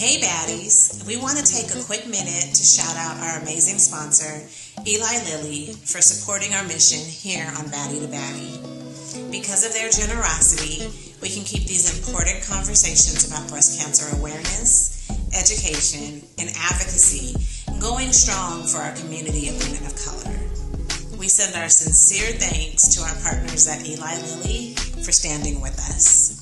Hey baddies, we want to take a quick minute to shout out our amazing sponsor, Eli Lilly, for supporting our mission here on Baddie to Baddie. Because of their generosity, we can keep these important conversations about breast cancer awareness, education, and advocacy going strong for our community of women of color. We send our sincere thanks to our partners at Eli Lilly for standing with us.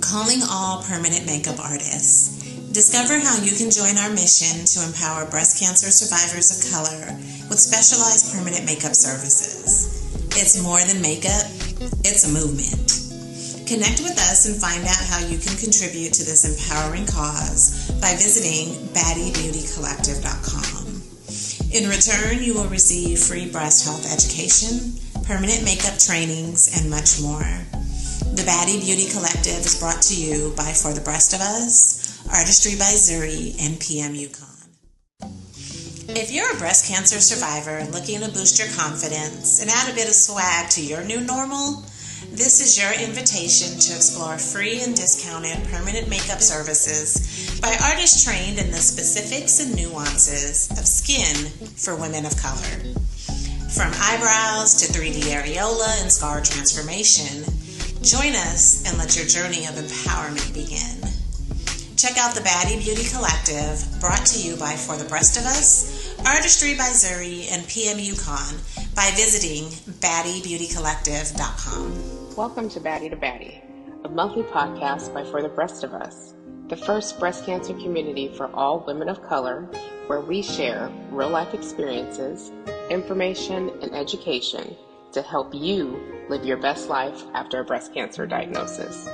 Calling all permanent makeup artists. Discover how you can join our mission to empower breast cancer survivors of color with specialized permanent makeup services. It's more than makeup, it's a movement. Connect with us and find out how you can contribute to this empowering cause by visiting baddiebeautycollective.com. In return, you will receive free breast health education, permanent makeup trainings, and much more. The Baddie Beauty Collective is brought to you by For the Breast of Us, Artistry by Zuri, and PM Yukon. If you're a breast cancer survivor looking to boost your confidence and add a bit of swag to your new normal, this is your invitation to explore free and discounted permanent makeup services by artists trained in the specifics and nuances of skin for women of color. From eyebrows to 3D areola and scar transformation, join us and let your journey of empowerment begin. Check out the Baddie Beauty Collective, brought to you by For the Breast of Us, Artistry by Zuri, and PM Yukon by visiting baddiebeautycollective.com. Welcome to Baddie to Baddie, a monthly podcast by For the Breast of Us, the first breast cancer community for all women of color, where we share real-life experiences, information, and education to help you live your best life after a breast cancer diagnosis.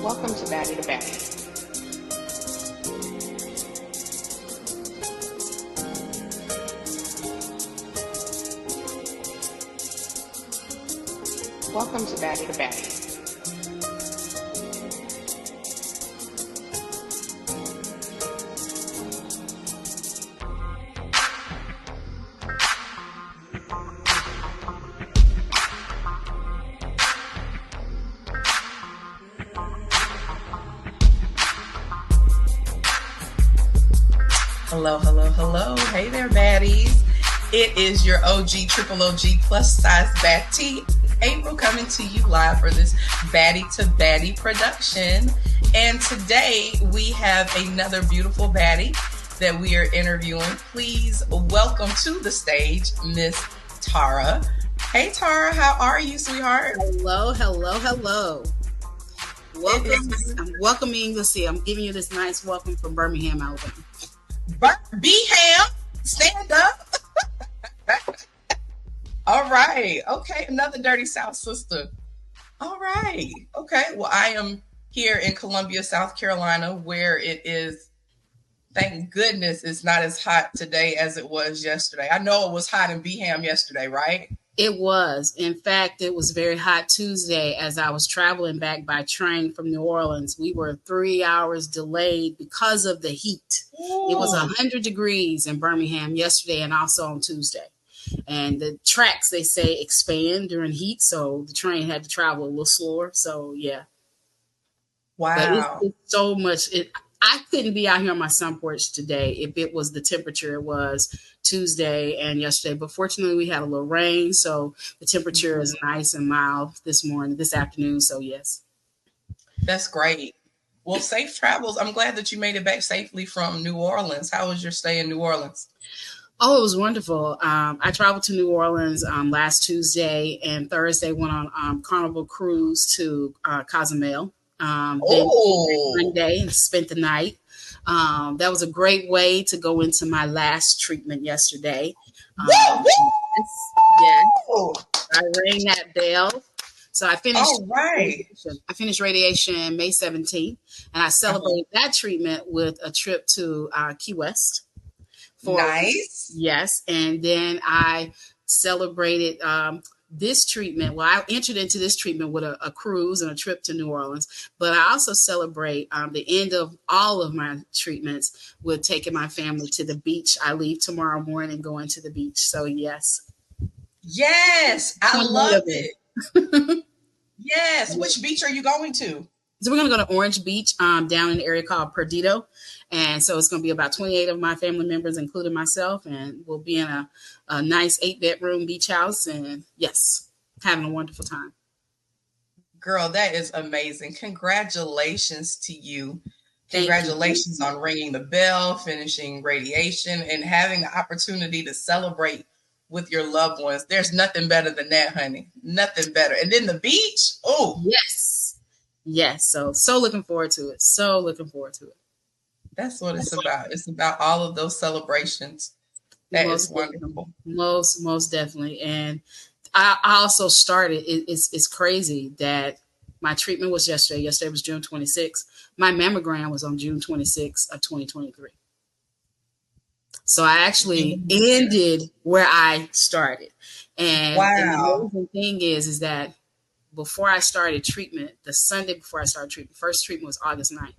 Welcome to Baddie to Baddie. Welcome to Baddie to Baddie. Hello. Hey there, baddies. It is your OG, triple OG, plus size Baddie, April, coming to you live for this Baddie to Baddie production. And today we have another beautiful baddie that we are interviewing. Please welcome to the stage, Miss Tara. Hey, Tara, how are you, sweetheart? Hello. Welcome. I'm welcoming. Let's see. I'm giving you this nice welcome from Birmingham, Alabama. B-Ham, stand up. All right. Okay. Another Dirty South sister. All right. Okay. Well, I am here in Columbia, South Carolina, where it is, thank goodness, it's not as hot today as it was yesterday. I know it was hot in B-Ham yesterday, right? It was. In fact, it was very hot Tuesday as I was traveling back by train from New Orleans. We were 3 hours delayed because of the heat. Ooh. It was 100 degrees in Birmingham yesterday and also on Tuesday. And the tracks, they say, expand during heat, so the train had to travel a little slower. So, yeah. Wow. But it's so much. I couldn't be out here on my sun porch today if it was the temperature it was Tuesday and yesterday. But fortunately, we had a little rain, so the temperature is nice and mild this afternoon. So, yes. That's great. Well, safe travels. I'm glad that you made it back safely from New Orleans. How was your stay in New Orleans? Oh, it was wonderful. I traveled to New Orleans last Tuesday, and Thursday went on Carnival cruise to Cozumel. Then Monday and spent the night. That was a great way to go into my last treatment yesterday. Yes, I rang that bell. So I finished. All right. I finished radiation May 17th, and I celebrated that treatment with a trip to Key West. Nice. Yes, and then I celebrated this treatment, well, I entered into this treatment with a cruise and a trip to New Orleans, but I also celebrate the end of all of my treatments with taking my family to the beach. I leave tomorrow morning going to the beach. So yes. Yes, I love it. Yes. Which beach are you going to? So we're going to go to Orange Beach down in the area called Perdido. And so it's going to be about 28 of my family members, including myself. And we'll be in a nice 8-bedroom beach house. And yes, having a wonderful time. Girl, that is amazing. Congratulations to you. Thank Congratulations you. on ringing the bell, finishing radiation, and having the opportunity to celebrate with your loved ones. There's nothing better than that, honey. Nothing better. And then the beach. Oh, yes. So looking forward to it. So looking forward to it. That's what it's about. It's about all of those celebrations. That is wonderful. Most definitely. And I also started, it's crazy that my treatment was yesterday. Yesterday was June 26th. My mammogram was on June 26th of 2023. So I actually ended where I started. And the amazing thing is that before I started treatment, the Sunday before I started treatment, first treatment was August 9th.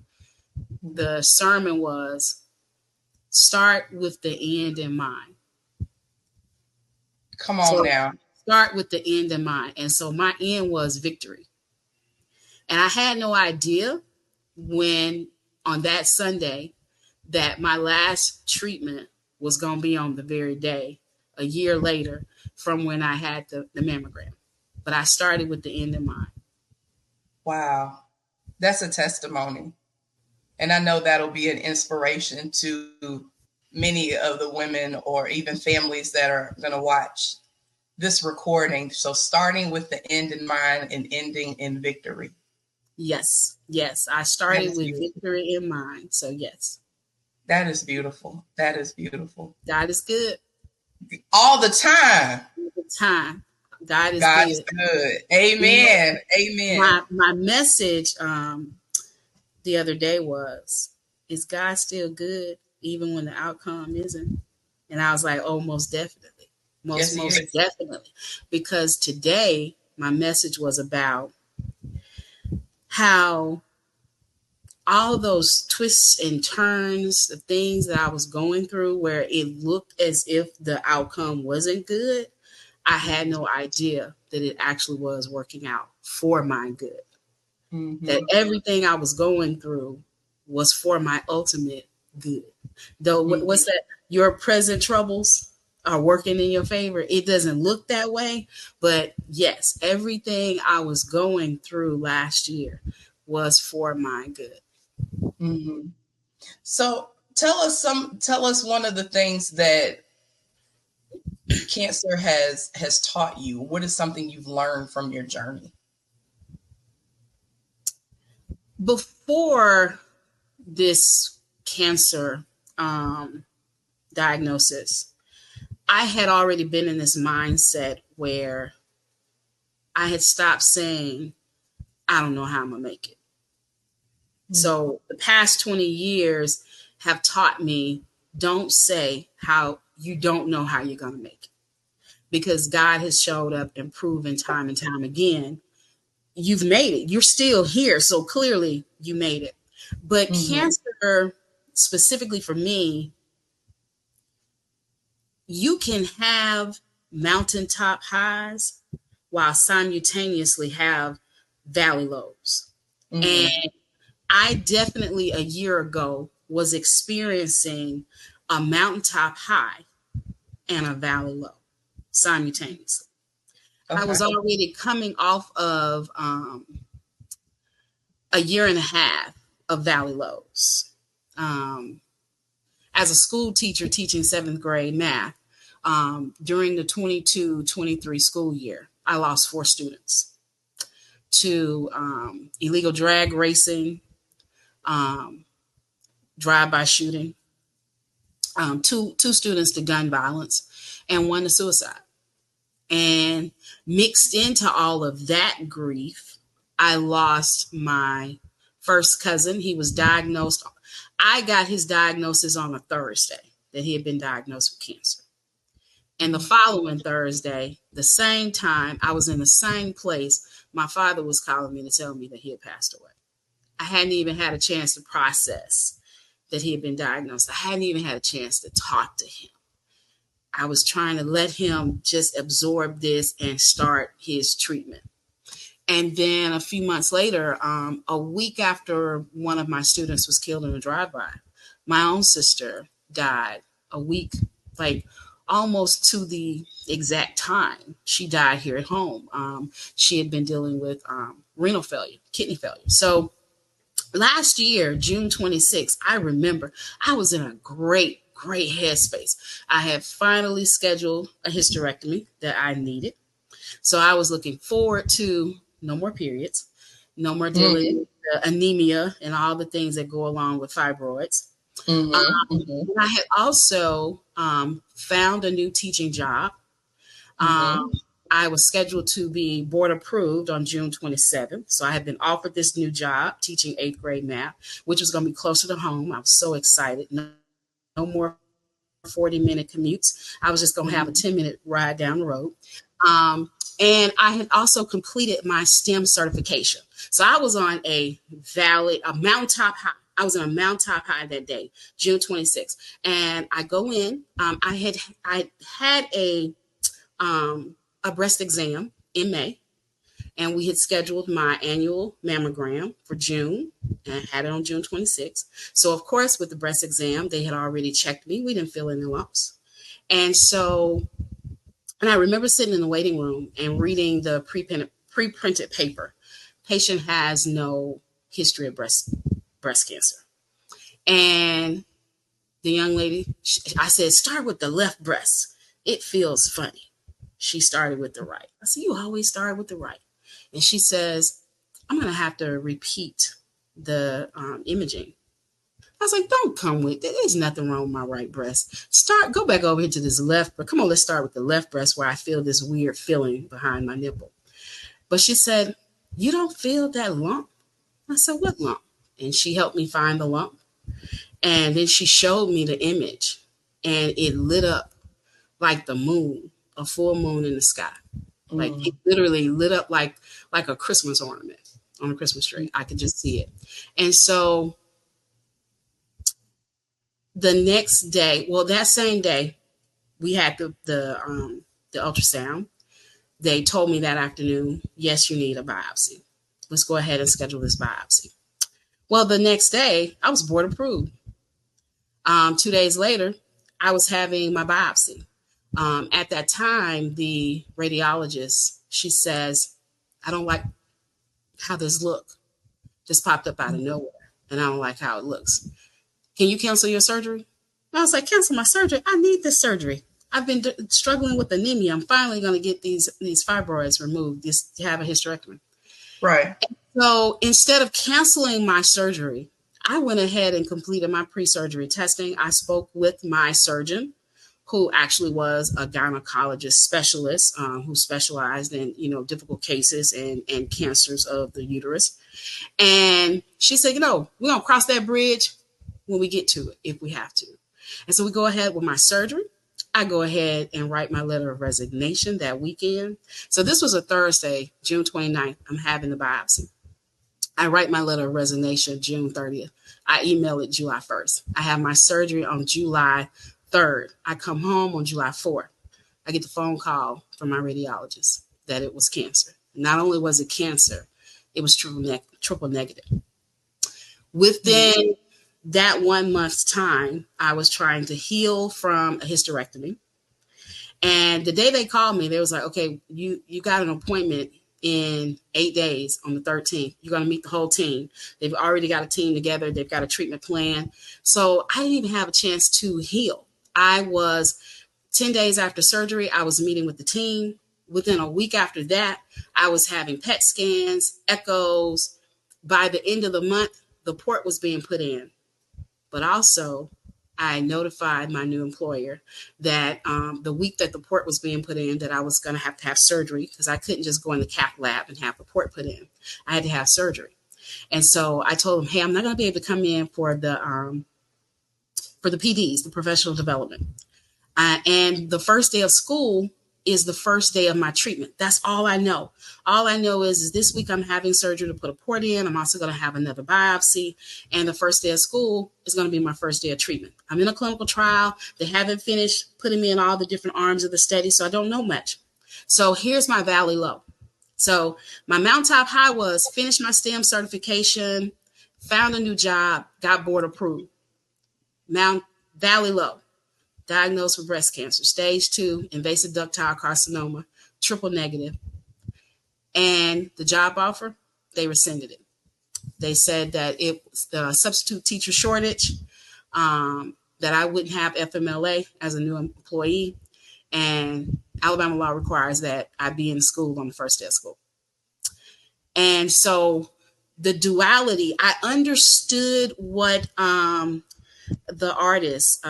The sermon was, start with the end in mind. Come on now. Start with the end in mind. And so my end was victory. And I had no idea when on that Sunday that my last treatment was going to be on the very day, a year later from when I had the mammogram. But I started with the end in mind. Wow. That's a testimony. And I know that'll be an inspiration to many of the women or even families that are going to watch this recording. So starting with the end in mind and ending in victory. Yes. I started with victory in mind. So yes. That is beautiful. That is beautiful. God is good. All the time. All the time. God is good. Amen. Amen. My message the other day was, is God still good even when the outcome isn't? And I was like, oh, most definitely. Most definitely. Because today my message was about how all those twists and turns, the things that I was going through where it looked as if the outcome wasn't good, I had no idea that it actually was working out for my good. Mm-hmm. That everything I was going through was for my ultimate good. Though, what's that? Your present troubles are working in your favor. It doesn't look that way, but yes, everything I was going through last year was for my good. Mm-hmm. So tell us one of the things that cancer has taught you. What is something you've learned from your journey? Before this cancer diagnosis, I had already been in this mindset where I had stopped saying, I don't know how I'm going to make it. Mm-hmm. So the past 20 years have taught me, don't say how you don't know how you're going to make it. Because God has showed up and proven time and time again, you've made it. You're still here. So clearly you made it. But cancer, specifically for me, you can have mountaintop highs while simultaneously have valley lows. Mm-hmm. And I definitely a year ago was experiencing a mountaintop high and a valley low simultaneously. Okay. I was already coming off of a year and a half of valley lows. As a school teacher teaching 7th grade math, during the 22-23 school year, I lost 4 students to illegal drag racing, drive-by shooting, 2 students to gun violence, and 1 to suicide. And mixed into all of that grief, I lost my first cousin. He was diagnosed. I got his diagnosis on a Thursday that he had been diagnosed with cancer. And the following Thursday, the same time, I was in the same place. My father was calling me to tell me that he had passed away. I hadn't even had a chance to process that he had been diagnosed. I hadn't even had a chance to talk to him. I was trying to let him just absorb this and start his treatment. And then a few months later, a week after one of my students was killed in a drive-by, my own sister died a week, like almost to the exact time she died here at home. She had been dealing with renal failure, kidney failure. So last year, June 26th, I remember I was in a great headspace. I had finally scheduled a hysterectomy that I needed. So I was looking forward to no more periods, no more dealing with the anemia and all the things that go along with fibroids. And I had also found a new teaching job. I was scheduled to be board approved on June 27th. So I had been offered this new job teaching 8th grade math, which was going to be closer to home. I was so excited. No more 40-minute commutes. I was just going to have a 10-minute ride down the road. And I had also completed my STEM certification. So I was on a mountaintop high. I was on a mountaintop high that day, June 26th. And I go in. I had a breast exam in May, and we had scheduled my annual mammogram for June, and I had it on June 26th. So of course, with the breast exam, they had already checked me. We didn't feel any lumps. And I remember sitting in the waiting room and reading the pre-printed paper. Patient has no history of breast cancer. And the young lady, I said, start with the left breast. It feels funny. She started with the right. I said, you always start with the right. And she says, I'm going to have to repeat the imaging. I was like, don't come with it. There's nothing wrong with my right breast. Go back over here to this left. But come on, let's start with the left breast where I feel this weird feeling behind my nipple. But she said, you don't feel that lump? I said, what lump? And she helped me find the lump. And then she showed me the image, and it lit up like the moon, a full moon in the sky. Like it literally lit up like a Christmas ornament on a Christmas tree. I could just see it. And so the next day, well, that same day, we had the ultrasound. They told me that afternoon, yes, you need a biopsy. Let's go ahead and schedule this biopsy. Well, the next day, I was board approved. 2 days later, I was having my biopsy. At that time, the radiologist, she says, I don't like how this look just popped up out of nowhere, and I don't like how it looks. Can you cancel your surgery? And I was like, cancel my surgery? I need this surgery. I've been struggling with anemia. I'm finally going to get these fibroids removed, just to have a hysterectomy. Right. And so instead of canceling my surgery, I went ahead and completed my pre-surgery testing. I spoke with my surgeon, who actually was a gynecologist specialist who specialized in, difficult cases and cancers of the uterus. And she said, we're going to cross that bridge when we get to it, if we have to. And so we go ahead with my surgery. I go ahead and write my letter of resignation that weekend. So this was a Thursday, June 29th. I'm having the biopsy. I write my letter of resignation June 30th. I email it July 1st. I have my surgery on July 3rd. I come home on July 4th. I get the phone from my radiologist that it was cancer. Not only was it cancer, it was triple negative. Within that 1 month's time, I was trying to heal from a hysterectomy. And the day they called me, they was like, okay, you got an appointment in 8 days on the 13th. You're going to meet the whole team. They've already got a team together. They've got a treatment plan. So I didn't even have a chance to heal. I was 10 days after surgery, I was meeting with the team. Within a week after that, I was having PET scans, echoes. By the end of the month, the port was being put in. But also, I notified my new employer that the week that the port was being put in, that I was going to have surgery, because I couldn't just go in the cath lab and have the port put in. I had to have surgery. And so I told them, hey, I'm not going to be able to come in for the PDs, the professional development. And the first day of school is the first day of my treatment. That's all I know. All I know is this week I'm having surgery to put a port in. I'm also going to have another biopsy. And the first day of school is going to be my first day of treatment. I'm in a clinical trial. They haven't finished putting me in all the different arms of the study, so I don't know much. So here's my valley low. So my mountaintop high was finish my STEM certification, found a new job, got board approved. Valley low. Diagnosed with breast cancer, stage 2, invasive ductal carcinoma, triple negative. And the job offer, they rescinded it. They said that it was the substitute teacher shortage, that I wouldn't have FMLA as a new employee. And Alabama law requires that I be in school on the first day of school. And so the duality, I understood what the artist,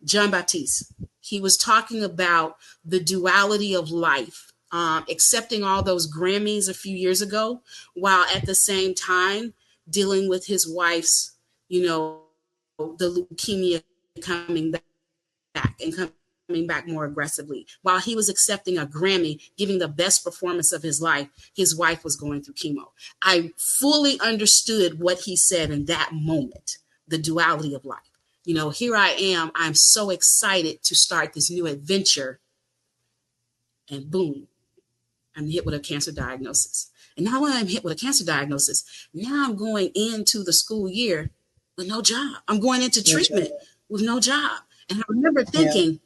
John Baptiste, he was talking about the duality of life, accepting all those Grammys a few years ago, while at the same time dealing with his wife's, the leukemia coming back and coming back more aggressively. While he was accepting a Grammy, giving the best performance of his life, his wife was going through chemo. I fully understood what he said in that moment, the duality of life. Here I am. I'm so excited to start this new adventure. And boom, I'm hit with a cancer diagnosis. And now when I'm hit with a cancer diagnosis, now I'm going into the school year with no job. I'm going into treatment with no job. And I remember thinking,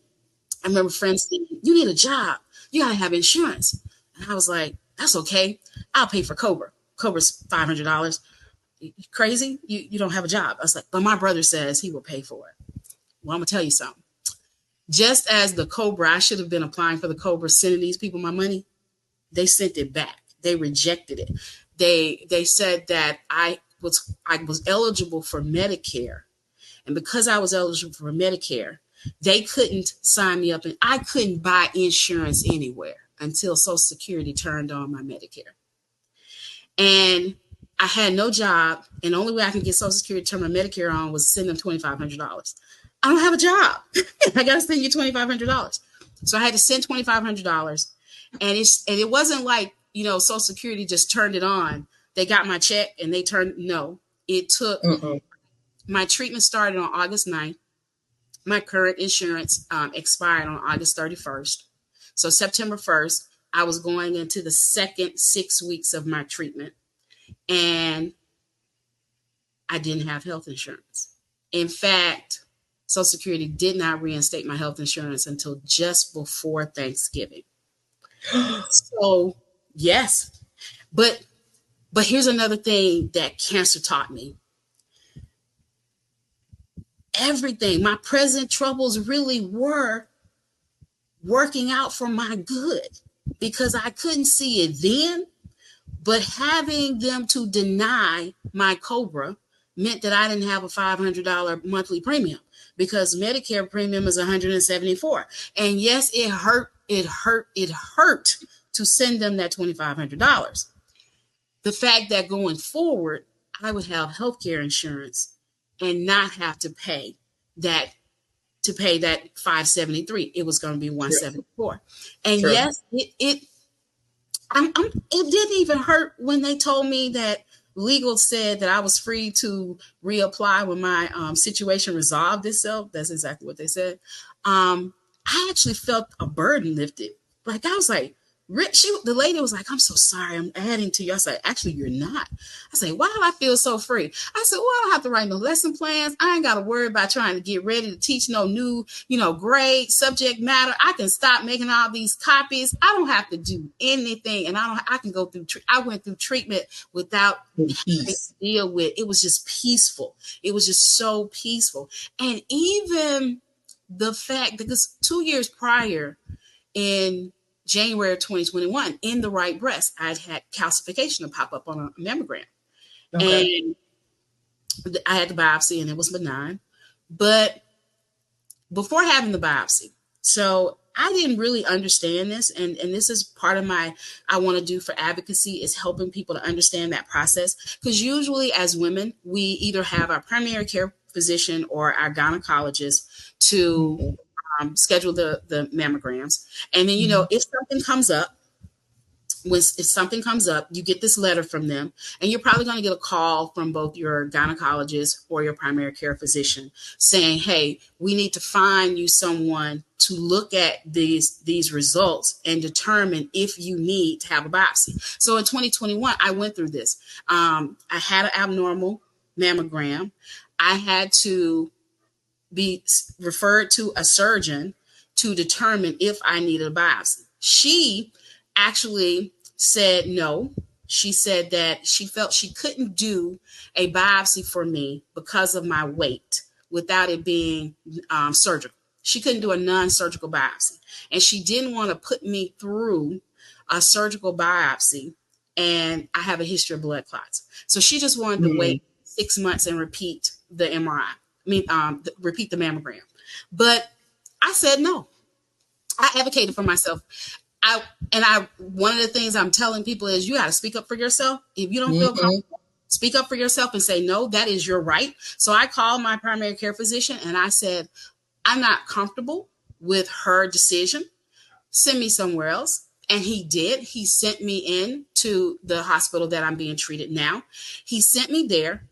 I remember friends saying, you need a job. You got to have insurance. And I was like, that's okay. I'll pay for Cobra. Cobra's $500. You crazy? You don't have a job. I was like, but my brother says he will pay for it. Well, I'm going to tell you something. Just as the Cobra, I should have been applying for the Cobra, sending these people my money. They sent it back. They rejected it. They said that I was eligible for Medicare. And because I was eligible for Medicare, they couldn't sign me up, and I couldn't buy insurance anywhere until Social Security turned on my Medicare. And I had no job, and the only way I can get Social Security to turn my Medicare on was send them $2,500. I don't have a job. I got to send you $2,500. So I had to send $2,500, and it wasn't like, Social Security just turned it on. They got my check and they turned. No, it took. My treatment started on August 9th. My current insurance expired on August 31st. So September 1st, I was going into the second 6 weeks of my treatment. And I didn't have health insurance. In fact, Social Security did not reinstate my health insurance until just before Thanksgiving. So, yes. But here's another thing that cancer taught me. Everything, my present troubles really were working out for my good, because I couldn't see it then. But having them to deny my Cobra meant that I didn't have a $500 monthly premium, because Medicare premium is $174. And yes, it hurt to send them that $2,500. The fact that going forward, I would have healthcare insurance and not have to pay that $573. It was going to be $174. And yes, it didn't even hurt when they told me that legal said that I was free to reapply when my situation resolved itself. That's exactly what they said. I actually felt a burden lifted. Like, I was like, the lady was like, I'm so sorry, I'm adding to you. I said, actually, you're not. I said, why do I feel so free? I said, well, I don't have to write no lesson plans. I ain't got to worry about trying to get ready to teach no new, grade, subject matter. I can stop making all these copies. I don't have to do anything. And I can go through, I went through treatment without having to deal with, it was just peaceful. It was just so peaceful. And even the fact, because 2 years prior, in January of 2021, in the right breast, I'd had calcification pop up on a mammogram. Okay. And I had the biopsy and it was benign. But before having the biopsy, so I didn't really understand this. And this is part of I want to do for advocacy, is helping people to understand that process. Because usually as women, we either have our primary care physician or our gynecologist to schedule the mammograms. And then, if something comes up, you get this letter from them, and you're probably going to get a call from both your gynecologist or your primary care physician saying, hey, we need to find you someone to look at these results and determine if you need to have a biopsy. So in 2021, I went through this. I had an abnormal mammogram. I had to be referred to a surgeon to determine if I needed a biopsy. She actually said no. She said that she felt she couldn't do a biopsy for me because of my weight without it being surgical. She couldn't do a non-surgical biopsy. And she didn't want to put me through a surgical biopsy, and I have a history of blood clots. So she just wanted to wait 6 months and repeat the MRI. Repeat the mammogram. But I said no. I advocated for myself. One of the things I'm telling people is you got to speak up for yourself. If you don't feel comfortable, speak up for yourself and say, no, that is your right. So I called my primary care physician and I said, I'm not comfortable with her decision. Send me somewhere else. And he did. He sent me in to the hospital that I'm being treated now. He sent me there.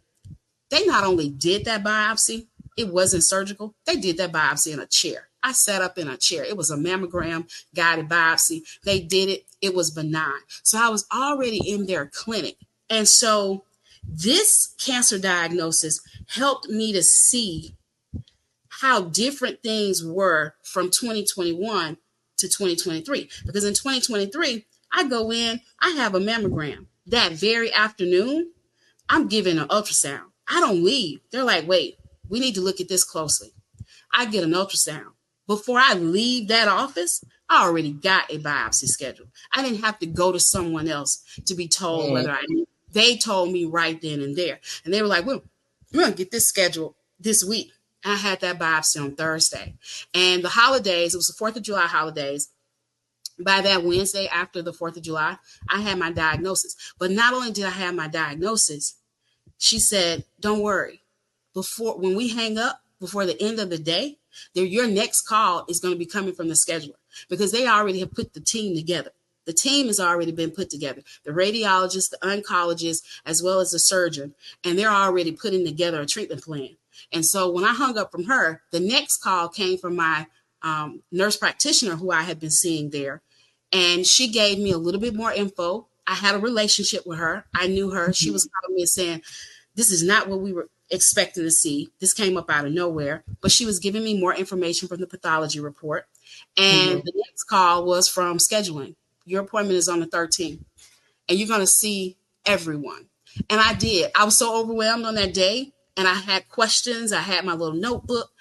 They not only did that biopsy, it wasn't surgical. They did that biopsy in a chair. I sat up in a chair. It was a mammogram guided biopsy. They did it. It was benign. So I was already in their clinic. And so this cancer diagnosis helped me to see how different things were from 2021 to 2023. Because in 2023, I go in, I have a mammogram. That very afternoon, I'm given an ultrasound. I don't leave. They're like, wait, we need to look at this closely. I get an ultrasound. Before I leave that office, I already got a biopsy scheduled. I didn't have to go to someone else to be told whether I need. They told me right then and there. And they were like, well, we're going to get this scheduled this week. I had that biopsy on Thursday. And the holidays, it was the 4th of July holidays. By that Wednesday after the 4th of July, I had my diagnosis. But not only did I have my diagnosis, she said, don't worry. When we hang up, before the end of the day, your next call is going to be coming from the scheduler because they already have put the team together. The team has already been put together. The radiologist, the oncologist, as well as the surgeon, and they're already putting together a treatment plan. And so when I hung up from her, the next call came from my nurse practitioner who I had been seeing there. And she gave me a little bit more info. I had a relationship with her. I knew her. She was calling me and saying, this is not what we were expecting to see. This came up out of nowhere, but she was giving me more information from the pathology report. And the next call was from scheduling. Your appointment is on the 13th and you're going to see everyone. And I did. I was so overwhelmed on that day and I had questions. I had my little notebook,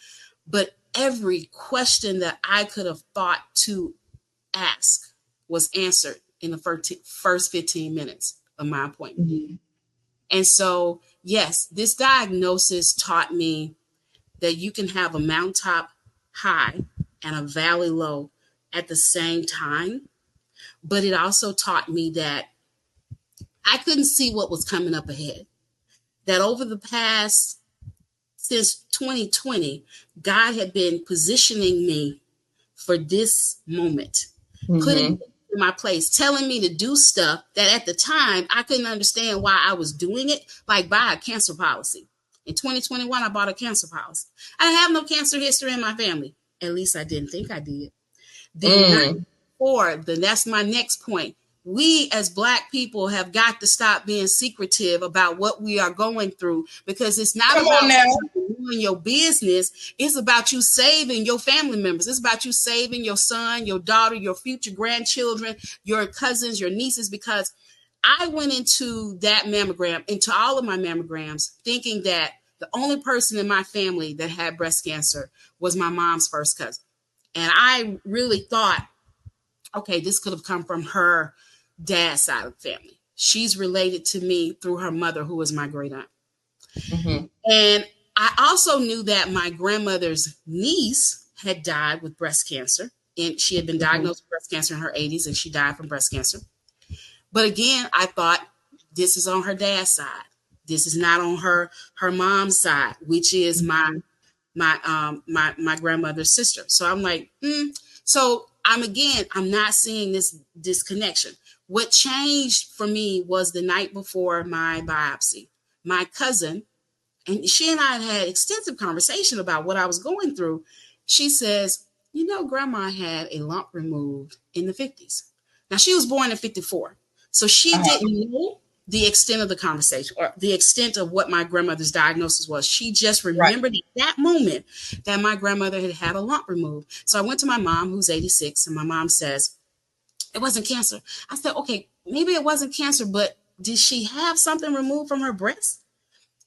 but every question that I could have thought to ask was answered in the first 15 minutes of my appointment. And so, yes, this diagnosis taught me that you can have a mountaintop high and a valley low at the same time. But it also taught me that I couldn't see what was coming up ahead. That over the past, since 2020, God had been positioning me for this moment, putting me in my place, telling me to do stuff that at the time I couldn't understand why I was doing it, like buy a cancer policy. In 2021, I bought a cancer policy. I didn't have no cancer history in my family. At least I didn't think I did. That's my next point. We as Black people have got to stop being secretive about what we are going through, because it's not about doing your business. It's about you saving your family members. It's about you saving your son, your daughter, your future grandchildren, your cousins, your nieces, because I went into that mammogram, into all of my mammograms, thinking that the only person in my family that had breast cancer was my mom's first cousin. And I really thought, okay, this could have come from her dad's side of the family. She's related to me through her mother, who was my great aunt. And I also knew that my grandmother's niece had died with breast cancer. And she had been diagnosed with breast cancer in her 80s, and she died from breast cancer. But again, I thought, this is on her dad's side. This is not on her mom's side, which is my my grandmother's sister. So I'm like, So I'm not seeing this disconnection. What changed for me was the night before my biopsy. My cousin, and she and I had extensive conversation about what I was going through. She says, grandma had a lump removed in the 50s. Now, she was born in 54. So she didn't know the extent of the conversation or the extent of what my grandmother's diagnosis was. She just remembered at that moment that my grandmother had had a lump removed. So I went to my mom, who's 86, and my mom says, it wasn't cancer. I said, okay, maybe it wasn't cancer, but did she have something removed from her breast?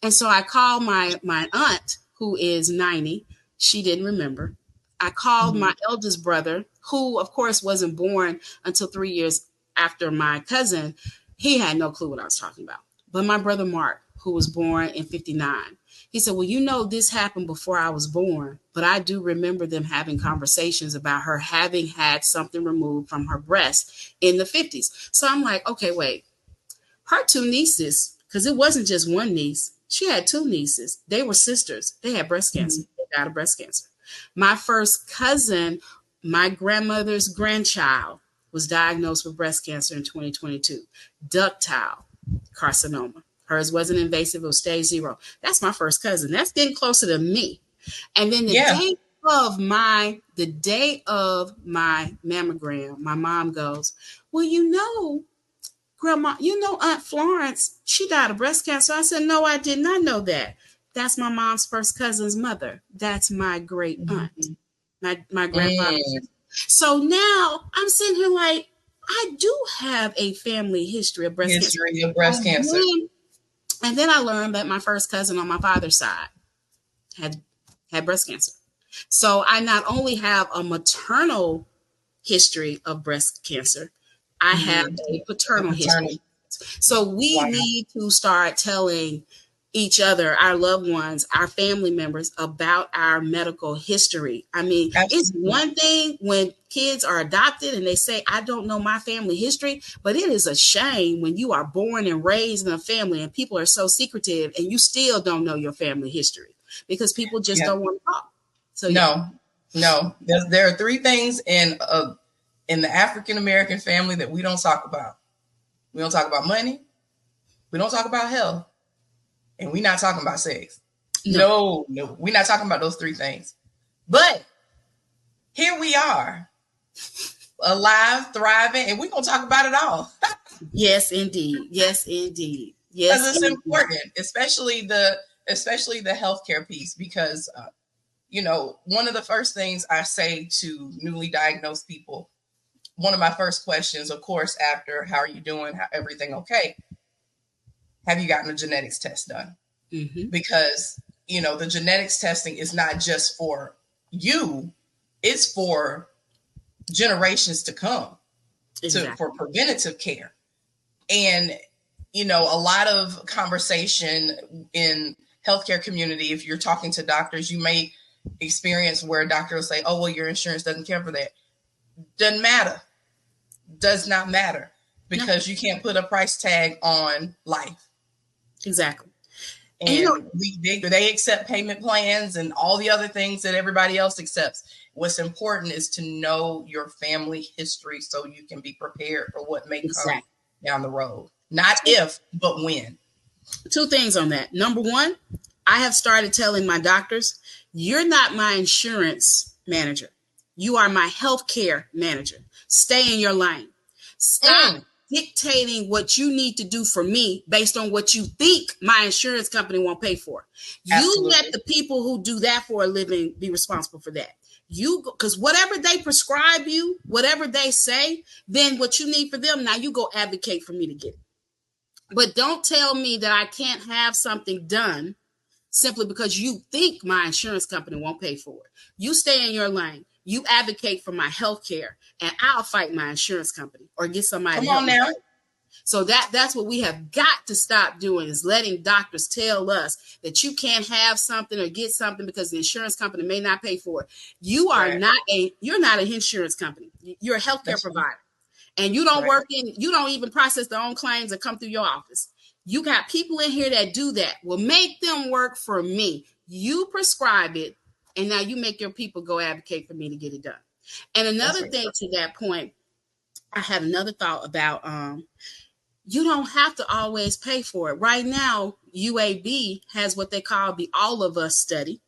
And so I called my aunt, who is 90. She didn't remember. I called my eldest brother, who, of course, wasn't born until 3 years after my cousin. He had no clue what I was talking about. But my brother Mark, who was born in 59, he said, well, this happened before I was born, but I do remember them having conversations about her having had something removed from her breast in the 50s. So I'm like, okay, wait, her two nieces, because it wasn't just one niece. She had two nieces. They were sisters. They had breast cancer. They died of breast cancer. My first cousin, my grandmother's grandchild, was diagnosed with breast cancer in 2022, ductile carcinoma. Hers wasn't invasive, it was stage 0. That's my first cousin. That's getting closer to me. And then the day of my mammogram, my mom goes, well, Grandma, Aunt Florence, she died of breast cancer. I said, no, I did not know that. That's my mom's first cousin's mother. That's my great aunt, my grandfather. So now I'm sitting here like, I do have a family history of breast cancer. And then I learned that my first cousin on my father's side had breast cancer. So I not only have a maternal history of breast cancer, I have a paternal history. So we need to start telling each other, our loved ones, our family members about our medical history. I mean, It's one thing when kids are adopted and they say, I don't know my family history, but it is a shame when you are born and raised in a family and people are so secretive and you still don't know your family history because people just don't want to talk. So No. There are three things in the African-American family that we don't talk about. We don't talk about money. We don't talk about health. And we're not talking about sex. No. We're not talking about those three things. But here we are, alive, thriving, and we're going to talk about it all. Yes, indeed. Yes, indeed. Yes, because it's important, especially the healthcare piece, because, one of the first things I say to newly diagnosed people, one of my first questions, of course, after how are you doing? How everything okay? Have you gotten a genetics test done? Mm-hmm. Because, the genetics testing is not just for you, it's for generations to come, for preventative care. And, a lot of conversation in healthcare community, if you're talking to doctors, you may experience where a doctor will say, oh, well, your insurance doesn't care for that. Doesn't matter. Does not matter, because you can't put a price tag on life. Exactly. And they accept payment plans and all the other things that everybody else accepts. What's important is to know your family history so you can be prepared for what may come down the road. Not if, but when. Two things on that. Number one, I have started telling my doctors, you're not my insurance manager. You are my healthcare manager. Stay in your lane. Stop dictating what you need to do for me based on what you think my insurance company won't pay for. You let the people who do that for a living be responsible for that. Because whatever they prescribe you, whatever they say, then what you need for them, now you go advocate for me to get it. But don't tell me that I can't have something done simply because you think my insurance company won't pay for it. You stay in your lane. You advocate for my health care, and I'll fight my insurance company or get somebody to help me. So that's what we have got to stop doing, is letting doctors tell us that you can't have something or get something because the insurance company may not pay for it. You're not an insurance company. You're a healthcare provider. And you don't you don't even process their own claims that come through your office. You got people in here that do that. Well, make them work for me. You prescribe it. And now you make your people go advocate for me to get it done. And another thing to that point, I had another thought about you don't have to always pay for it. Right now, UAB has what they call the All of Us study.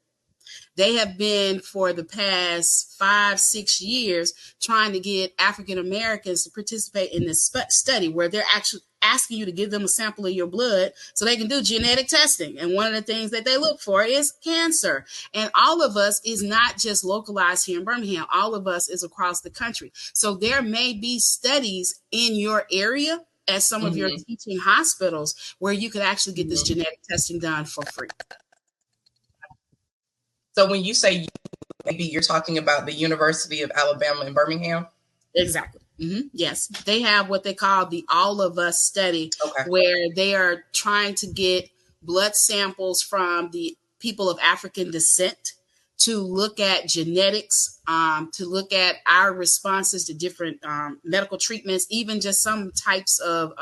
They have been for the past 5-6 years trying to get African Americans to participate in this study where they're actually asking you to give them a sample of your blood so they can do genetic testing. And one of the things that they look for is cancer. And All of Us is not just localized here in Birmingham. All of Us is across the country. So there may be studies in your area at some of your teaching hospitals where you could actually get this genetic testing done for free. So when you say maybe you're talking about the University of Alabama in Birmingham? Exactly. Yes. They have what they call the All of Us study, where they are trying to get blood samples from the people of African descent to look at genetics, to look at our responses to different medical treatments, even just some types of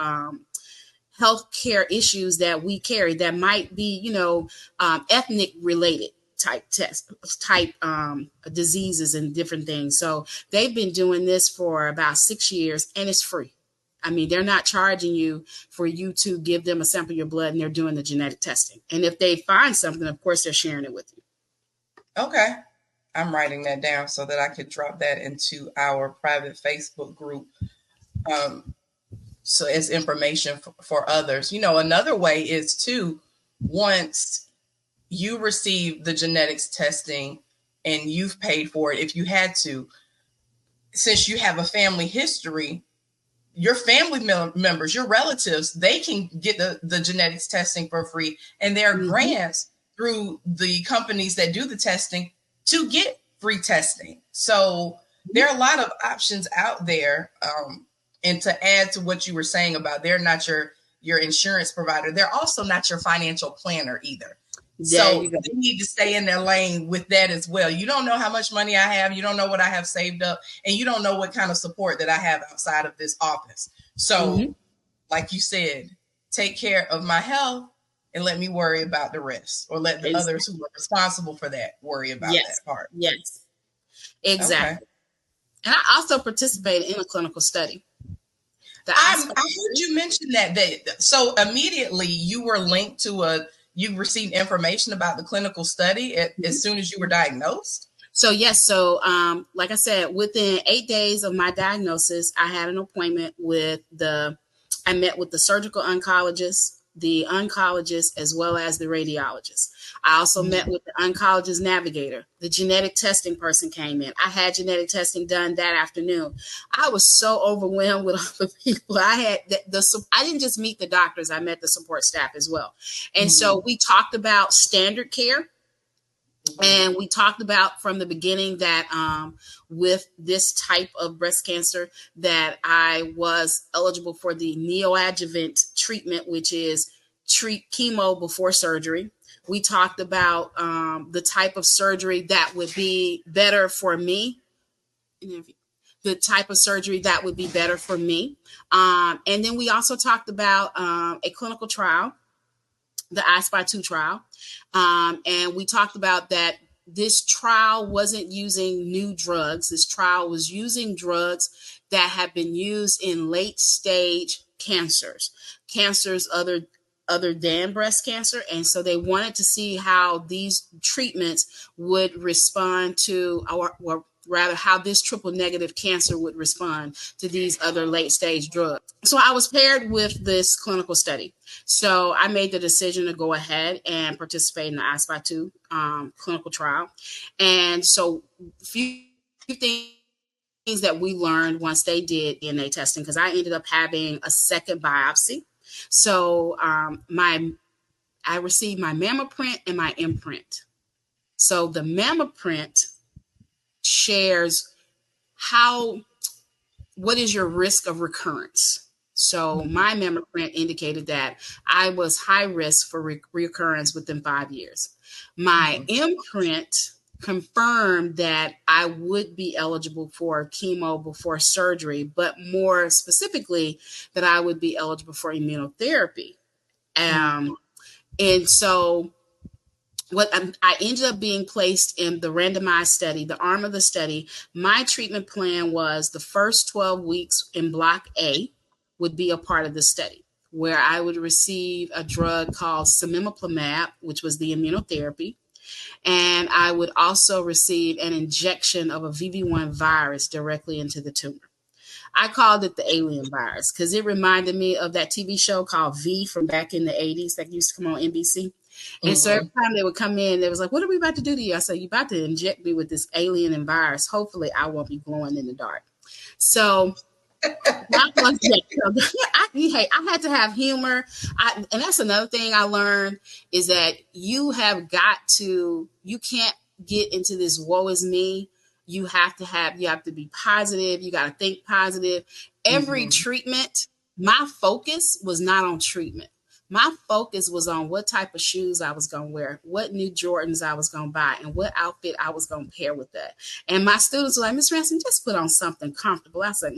healthcare issues that we carry that might be, ethnic related type diseases and different things. So they've been doing this for about 6 years and it's free. I mean, they're not charging you for you to give them a sample of your blood and they're doing the genetic testing. And if they find something, of course, they're sharing it with you. Okay. I'm writing that down so that I could drop that into our private Facebook group. So as information for others. Another way is to, once you receive the genetics testing and you've paid for it, if you had to, since you have a family history, your family members, your relatives, they can get the genetics testing for free. And there are grants through the companies that do the testing to get free testing. So there are a lot of options out there. And to add to what you were saying about they're not your insurance provider, they're also not your financial planner either. So you need to stay in their lane with that as well. You don't know how much money I have. You don't know what I have saved up. And you don't know what kind of support that I have outside of this office. So like you said, take care of my health and let me worry about the rest, or let the others who are responsible for that worry about that part. Yes, exactly. Okay. And I also participated in a clinical study. I heard you mention that. So immediately you were linked to you received information about the clinical study as soon as you were diagnosed? So yes. So like I said, within 8 days of my diagnosis, I had an appointment I met with the surgical oncologist, the oncologist, as well as the radiologist. I also met with the oncologist navigator. The genetic testing person came in. I had genetic testing done that afternoon. I was so overwhelmed with all the people. I had I didn't just meet the doctors. I met the support staff as well. And so we talked about standard care. And we talked about from the beginning that with this type of breast cancer that I was eligible for the neoadjuvant treatment, which is treat chemo before surgery. We talked about the type of surgery that would be better for me. The type of surgery that would be better for me. And then we also talked about a clinical trial, the I Spy 2 trial. And we talked about that this trial wasn't using new drugs. This trial was using drugs that have been used in late stage cancers other than breast cancer. And so they wanted to see how these treatments would respond to, or rather how this triple negative cancer would respond to these other late stage drugs. So I was paired with this clinical study. So I made the decision to go ahead and participate in the I Spy 2 clinical trial. And so a few things that we learned once they did DNA testing, because I ended up having a second biopsy. So I received my mamma print and my imprint. So the mamma print shares what is your risk of recurrence. So my mamma print indicated that I was high risk for recurrence within 5 years. My imprint confirmed that I would be eligible for chemo before surgery, but more specifically that I would be eligible for immunotherapy. And so I ended up being placed in the randomized study, the arm of the study. My treatment plan was the first 12 weeks in block A would be a part of the study, where I would receive a drug called samimiplimab, which was the immunotherapy. And I would also receive an injection of a VV1 virus directly into the tumor. I called it the alien virus because it reminded me of that TV show called V from back in the 80s that used to come on NBC. And so every time they would come in, they was like, what are we about to do to you? I said, you're about to inject me with this alien and virus. Hopefully I won't be glowing in the dark. So I had to have humor. And that's another thing I learned is that you can't get into this woe is me. You have to be positive. You got to think positive. Every treatment, my focus was not on treatment. My focus was on what type of shoes I was going to wear, what new Jordans I was going to buy, and what outfit I was going to pair with that. And my students were like, Miss Ransom, just put on something comfortable. I said,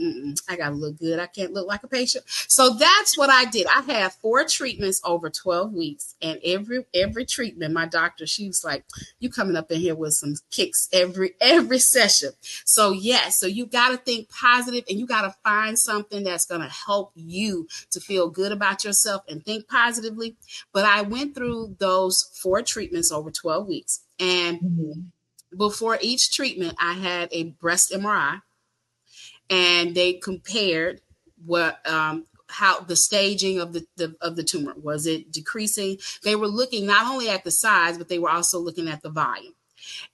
I got to look good. I can't look like a patient. So that's what I did. I had 4 treatments over 12 weeks. And every treatment, my doctor, she was like, you coming up in here with some kicks every session. So yes, so you got to think positive and you got to find something that's going to help you to feel good about yourself and think positively. But I went through those 4 treatments over 12 weeks. And before each treatment, I had a breast MRI, and they compared how the staging of the tumor. Was it decreasing? They were looking not only at the size, but they were also looking at the volume.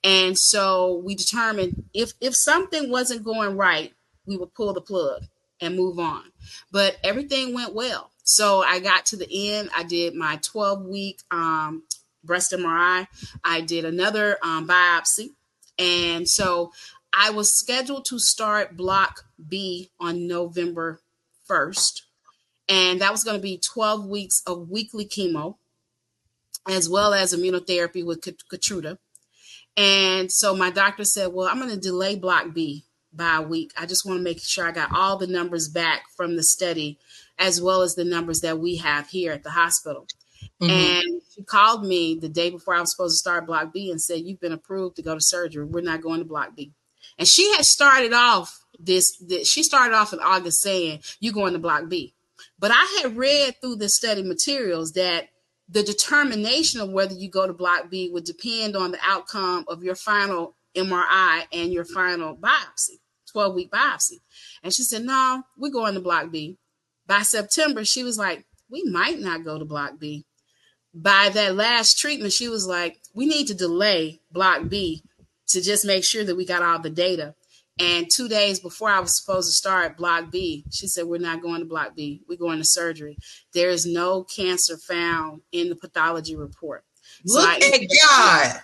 And so we determined if something wasn't going right, we would pull the plug and move on. But everything went well. So I got to the end. I did my 12-week breast MRI. I did another biopsy. And so I was scheduled to start block B on November 1st. And that was going to be 12 weeks of weekly chemo, as well as immunotherapy with Keytruda. And so my doctor said, well, I'm going to delay block B by a week. I just want to make sure I got all the numbers back from the study, as well as the numbers that we have here at the hospital. And she called me the day before I was supposed to start block B and said, you've been approved to go to surgery. We're not going to block B. And she had started off she started off in August saying, you're going to block B. But I had read through the study materials that the determination of whether you go to block B would depend on the outcome of your final MRI and your final biopsy, 12-week biopsy. And she said, no, we're going to block B. By September, she was like, we might not go to block B. By that last treatment, she was like, we need to delay block B to just make sure that we got all the data. And 2 days before I was supposed to start block B, she said, we're not going to block B. We're going to surgery. There is no cancer found in the pathology report. Look at God.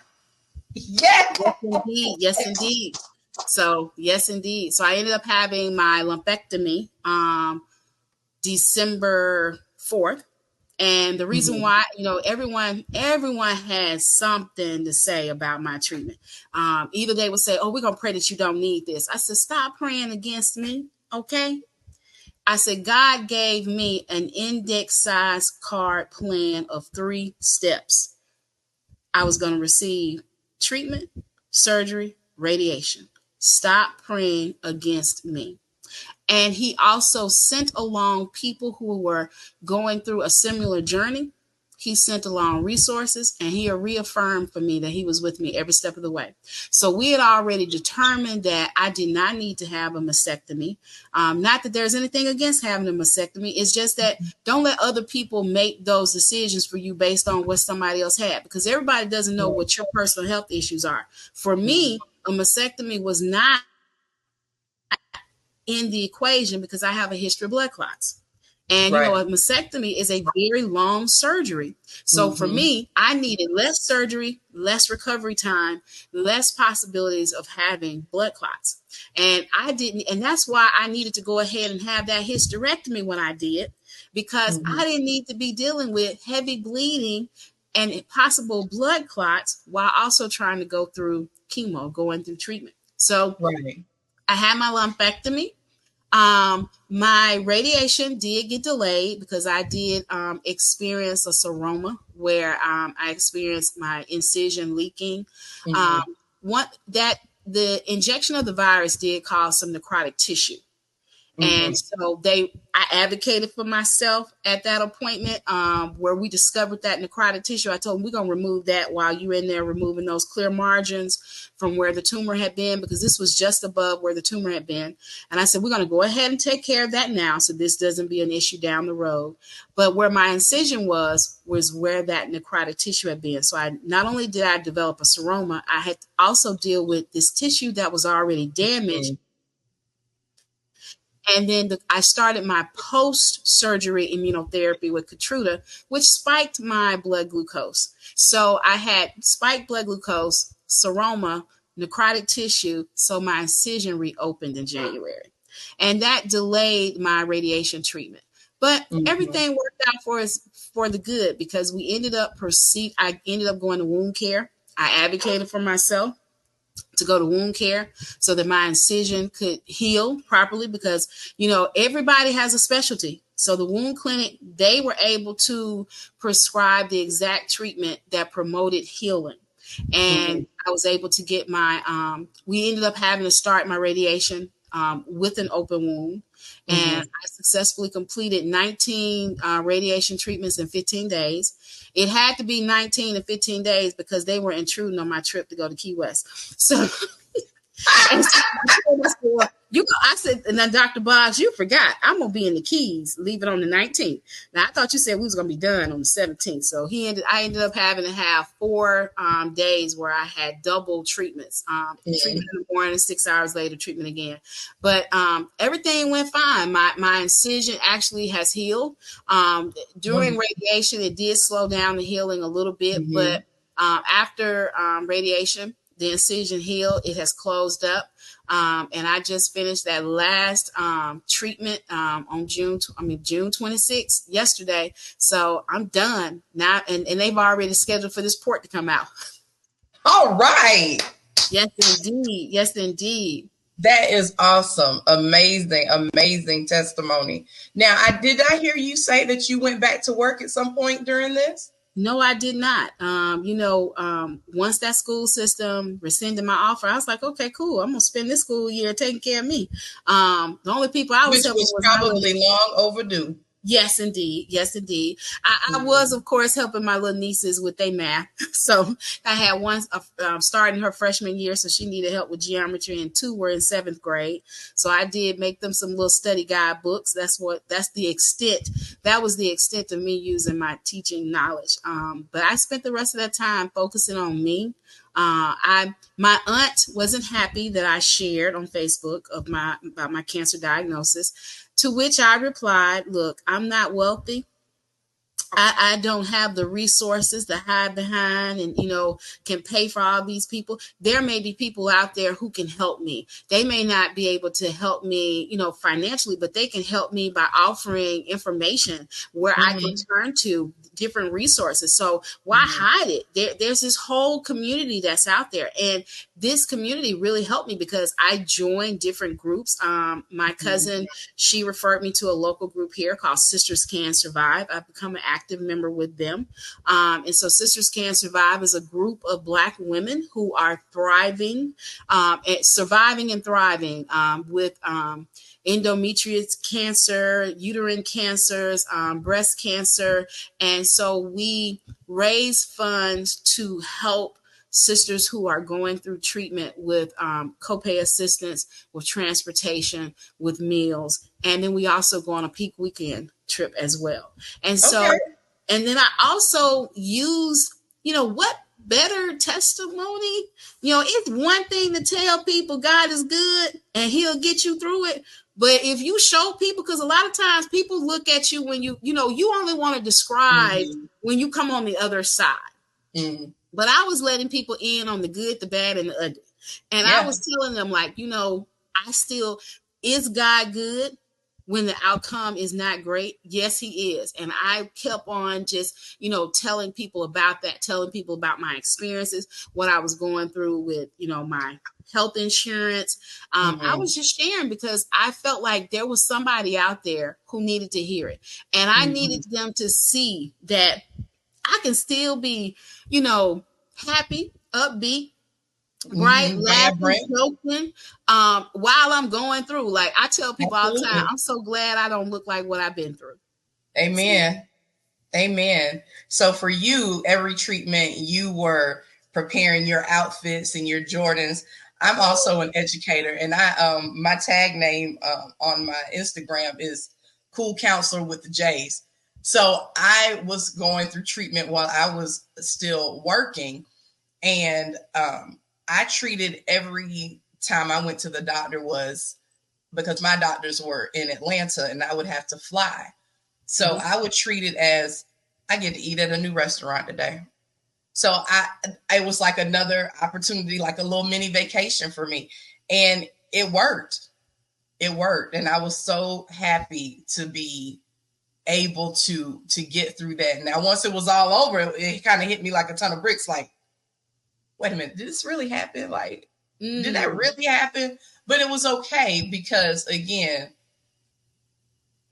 Yes, indeed. Yes, indeed. So, yes, indeed. So I ended up having my lumpectomy December 4th. And the reason why, everyone has something to say about my treatment. Either they would say, oh, we're going to pray that you don't need this. I said, stop praying against me. Okay. I said, God gave me an index size card plan of 3 steps. I was going to receive treatment, surgery, radiation. Stop praying against me. And he also sent along people who were going through a similar journey. He sent along resources, and he reaffirmed for me that he was with me every step of the way. So we had already determined that I did not need to have a mastectomy. Not that there's anything against having a mastectomy. It's just that don't let other people make those decisions for you based on what somebody else had, because everybody doesn't know what your personal health issues are. For me, a mastectomy was not in the equation because I have a history of blood clots. And, a mastectomy is a very long surgery. So for me, I needed less surgery, less recovery time, less possibilities of having blood clots. And and that's why I needed to go ahead and have that hysterectomy when I did, because I didn't need to be dealing with heavy bleeding and possible blood clots while also trying to go through chemo, going through treatment. So I had my lumpectomy. My radiation did get delayed because I did experience a seroma where I experienced my incision leaking. The injection of the virus did cause some necrotic tissue. And so I advocated for myself at that appointment where we discovered that necrotic tissue. I told them, we're going to remove that while you're in there removing those clear margins from where the tumor had been, because this was just above where the tumor had been. And I said, we're going to go ahead and take care of that now so this doesn't be an issue down the road. But where my incision was where that necrotic tissue had been. So not only did I develop a seroma, I had to also deal with this tissue that was already damaged. And then I started my post-surgery immunotherapy with Keytruda, which spiked my blood glucose. So I had spiked blood glucose, seroma, necrotic tissue, so my incision reopened in January. And that delayed my radiation treatment. But everything worked out for the good, because I ended up going to wound care. I advocated for myself to go to wound care so that my incision could heal properly, because, everybody has a specialty. So the wound clinic, they were able to prescribe the exact treatment that promoted healing. And I was able to get we ended up having to start my radiation with an open wound. And I successfully completed 19 radiation treatments in 15 days. It had to be 19 to 15 days because they were intruding on my trip to go to Key West. So, I said, and then Dr. Boggs, you forgot, I'm going to be in the Keys, leave it on the 19th. Now, I thought you said we was going to be done on the 17th. So I ended up having to have 4 days where I had double treatments, treatment in the morning, 6 hours later, treatment again. But everything went fine. My incision actually has healed. During radiation, it did slow down the healing a little bit, but after radiation, the incision healed. It has closed up. And I just finished that last treatment on June 26th, yesterday. So I'm done now. And they've already scheduled for this port to come out. All right. Yes, indeed. Yes, indeed. That is awesome. Amazing testimony. Now, did I hear you say that you went back to work at some point during this? No, I did not. Once that school system rescinded my offer, I was like, okay, cool. I'm going to spend this school year taking care of me. The only people I was helping was probably long overdue. Yes, indeed. Yes, indeed. I was, of course, helping my little nieces with their math. So I had one starting her freshman year, so she needed help with geometry, and 2 were in 7th grade. So I did make them some little study guide books. That was the extent of me using my teaching knowledge. But I spent the rest of that time focusing on me. My aunt wasn't happy that I shared on Facebook about my cancer diagnosis, to which I replied, look, I'm not wealthy. I don't have the resources to hide behind and, can pay for all these people. There may be people out there who can help me. They may not be able to help me, financially, but they can help me by offering information where I can turn to different resources. So why hide it? There's this whole community that's out there. And this community really helped me because I joined different groups. My cousin, she referred me to a local group here called Sisters Can Survive. I've become an active member with them. And so Sisters Can Survive is a group of Black women who are thriving, surviving and thriving with endometrial cancer, uterine cancers, breast cancer. And so we raise funds to help sisters who are going through treatment with copay assistance, with transportation, with meals. And then we also go on a peak weekend trip as well. And so, and then I also use, what better testimony? It's one thing to tell people God is good and he'll get you through it. But if you show people, because a lot of times people look at you when you only want to describe when you come on the other side. But I was letting people in on the good, the bad, and the ugly. And I was telling them, like, is God good? when the outcome is not great? Yes, he is. And I kept on just, telling people about that, telling people about my experiences, what I was going through with, my health insurance. I was just sharing because I felt like there was somebody out there who needed to hear it. And I needed them to see that I can still be, happy, upbeat, right, laughing, joking, while I'm going through. Like I tell people all the time, I'm so glad I don't look like what I've been through. Amen. Amen. So for you, every treatment, you were preparing your outfits and your Jordans. I'm also an educator, and my tag name on my Instagram is Cool Counselor with the J's. So I was going through treatment while I was still working, and I treated every time I went to the doctor was because my doctors were in Atlanta and I would have to fly. So I would treat it as I get to eat at a new restaurant today. So it was like another opportunity, like a little mini vacation for me. And it worked. It worked. And I was so happy to be able to get through that. Now, once it was all over, it kind of hit me like a ton of bricks. Like, wait a minute, did this really happen? Like, did that really happen? But it was okay because, again,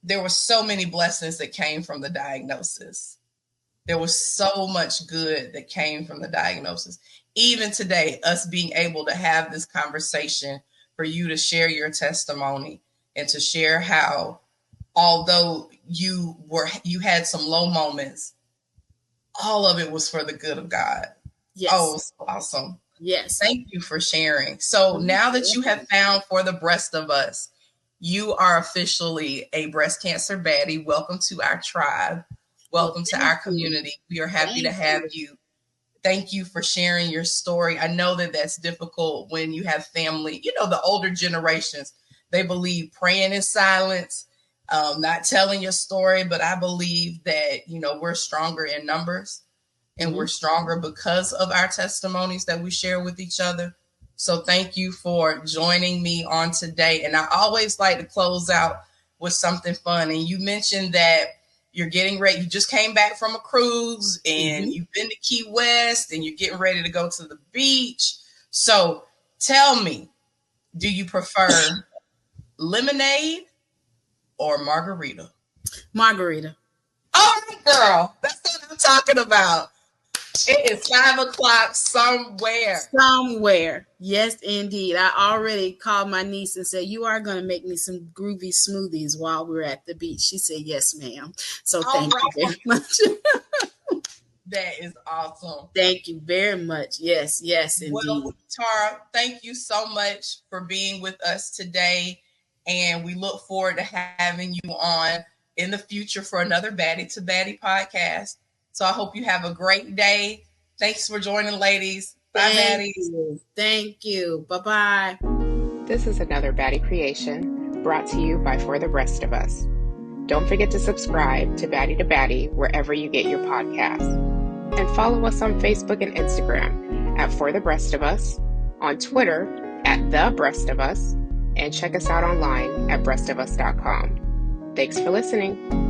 there were so many blessings that came from the diagnosis. There was so much good that came from the diagnosis. Even today, us being able to have this conversation for you to share your testimony and to share how, although you had some low moments, all of it was for the good of God. Yes. Oh, it was so awesome. Yes. Thank you for sharing. So now that you have found For the Breast of Us, you are officially a breast cancer baddie. Welcome to our tribe. Welcome to our community. We are happy to have you. Thank you for sharing your story. I know that that's difficult when you have family. The older generations, they believe praying in silence, not telling your story. But I believe that, we're stronger in numbers and we're stronger because of our testimonies that we share with each other. So thank you for joining me on today. And I always like to close out with something fun. And you mentioned that you're getting ready. You just came back from a cruise and you've been to Key West and you're getting ready to go to the beach. So tell me, do you prefer lemonade or margarita? Margarita. All right, girl. That's what I'm talking about. It is 5:00 somewhere. Yes, indeed. I already called my niece and said, you are going to make me some groovy smoothies while we're at the beach. She said, yes, ma'am. So thank you very much. That is awesome. Thank you very much. Yes, indeed. Well, Tara, thank you so much for being with us today. And we look forward to having you on in the future for another Baddie to Baddie podcast. So I hope you have a great day. Thanks for joining, ladies. Bye, baddies. Thank you. Bye-bye. This is another Baddie creation brought to you by For the Breast of Us. Don't forget to subscribe to Baddie wherever you get your podcasts. And follow us on Facebook and Instagram at For the Breast of Us, on Twitter at The Breast of Us, and check us out online at breastofus.com. Thanks for listening.